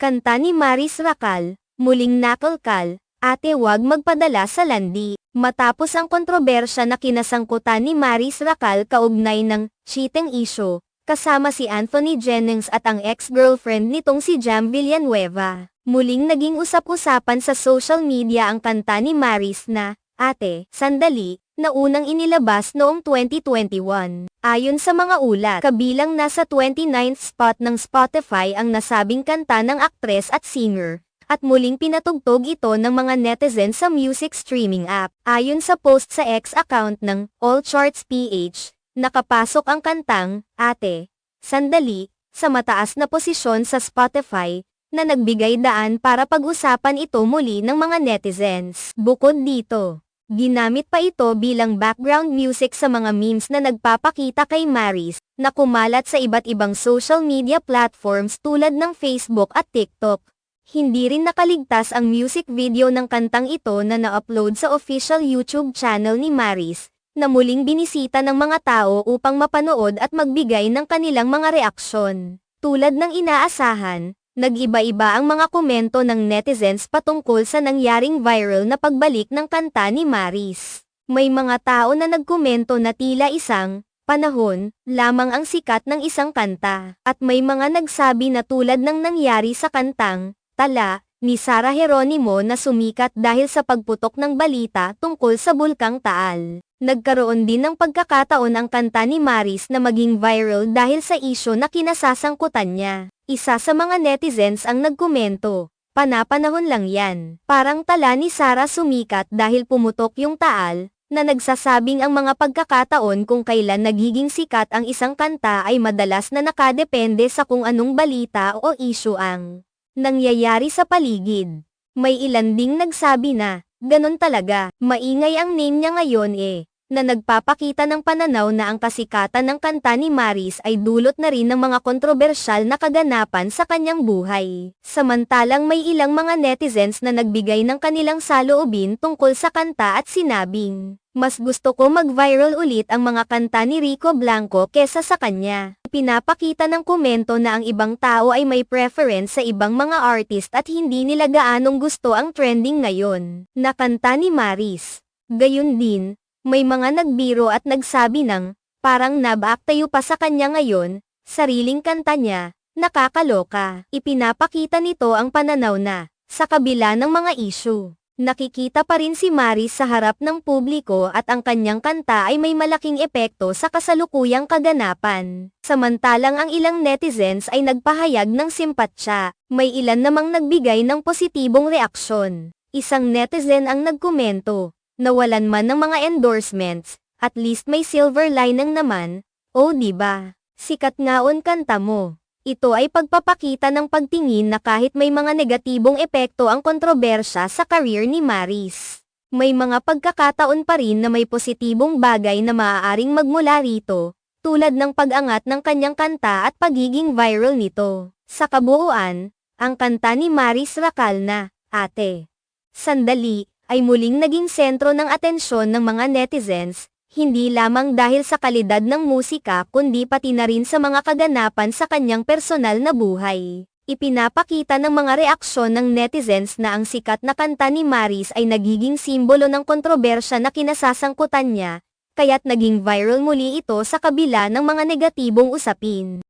Kanta ni Maris Racal, muling nakalkal, ate wag magpadala sa landi. Matapos ang kontrobersya na kinasangkutan ni Maris Racal kaugnay ng cheating issue, kasama si Anthony Jennings at ang ex-girlfriend nitong si Jam Villanueva. Muling naging usap-usapan sa social media ang kanta ni Maris na, Ate, Sandali, na unang inilabas noong 2021. Ayon sa mga ulat, kabilang nasa 29th spot ng Spotify ang nasabing kanta ng aktres at singer, at muling pinatugtog ito ng mga netizens sa music streaming app. Ayon sa post sa X account ng All Charts PH, nakapasok ang kantang, Ate, Sandali, sa mataas na posisyon sa Spotify, na nagbigay daan para pag-usapan ito muli ng mga netizens. Bukod dito, ginamit pa ito bilang background music sa mga memes na nagpapakita kay Maris, na kumalat sa iba't ibang social media platforms tulad ng Facebook at TikTok. Hindi rin nakaligtas ang music video ng kantang ito na na-upload sa official YouTube channel ni Maris, na muling binisita ng mga tao upang mapanood at magbigay ng kanilang mga reaksyon. Tulad ng inaasahan, nag-iba-iba ang mga komento ng netizens patungkol sa nangyaring viral na pagbalik ng kanta ni Maris. May mga tao na nagkomento na tila isang panahon lamang ang sikat ng isang kanta, at may mga nagsabi na tulad ng nangyari sa kantang Tala ni Sarah Geronimo na sumikat dahil sa pagputok ng balita tungkol sa Bulkang Taal. Nagkaroon din ng pagkakataon ang kanta ni Maris na maging viral dahil sa isyu na kinasasangkutan niya. Isa sa mga netizens ang nagkomento, "Panapanahon lang yan. Parang tala ni Sarah sumikat dahil pumutok yung taal," na nagsasabing ang mga pagkakataon kung kailan nagiging sikat ang isang kanta ay madalas na nakadepende sa kung anong balita o isyu ang nangyayari sa paligid. May ilan ding nagsabi na, "Ganon talaga, maingay ang name niya ngayon na nagpapakita ng pananaw na ang kasikatan ng kanta ni Maris ay dulot na rin ng mga kontrobersyal na kaganapan sa kanyang buhay. Samantalang may ilang mga netizens na nagbigay ng kanilang saloobin tungkol sa kanta at sinabing, "Mas gusto ko mag-viral ulit ang mga kanta ni Rico Blanco kesa sa kanya." Pinapakita ng komento na ang ibang tao ay may preference sa ibang mga artist at hindi nila gaanong gusto ang trending ngayon na kanta ni Maris. Gayun din, may mga nagbiro at nagsabi ng, parang nabaktayo pa sa kanya ngayon, sariling kanta niya, nakakaloka. Ipinapakita nito ang pananaw na, sa kabila ng mga issue, nakikita pa rin si Maris sa harap ng publiko at ang kanyang kanta ay may malaking epekto sa kasalukuyang kaganapan. Samantalang ang ilang netizens ay nagpahayag ng simpatsya, may ilan namang nagbigay ng positibong reaksyon. Isang netizen ang nagkomento, "Nawalan man ng mga endorsements, at least may silver lining naman, oh diba? Sikat ngaon kanta mo." Ito ay pagpapakita ng pagtingin na kahit may mga negatibong epekto ang kontrobersya sa career ni Maris, may mga pagkakataon pa rin na may positibong bagay na maaaring magmula rito, tulad ng pag-angat ng kanyang kanta at pagiging viral nito. Sa kabuuan, ang kanta ni Maris Racal na, Ate, Sandali, ay muling naging sentro ng atensyon ng mga netizens, hindi lamang dahil sa kalidad ng musika kundi pati na rin sa mga kaganapan sa kanyang personal na buhay. Ipinapakita ng mga reaksyon ng netizens na ang sikat na kanta ni Maris ay nagiging simbolo ng kontrobersya na kinasasangkutan niya, kaya't naging viral muli ito sa kabila ng mga negatibong usapin.